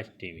HTV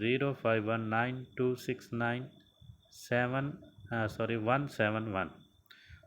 05192697171،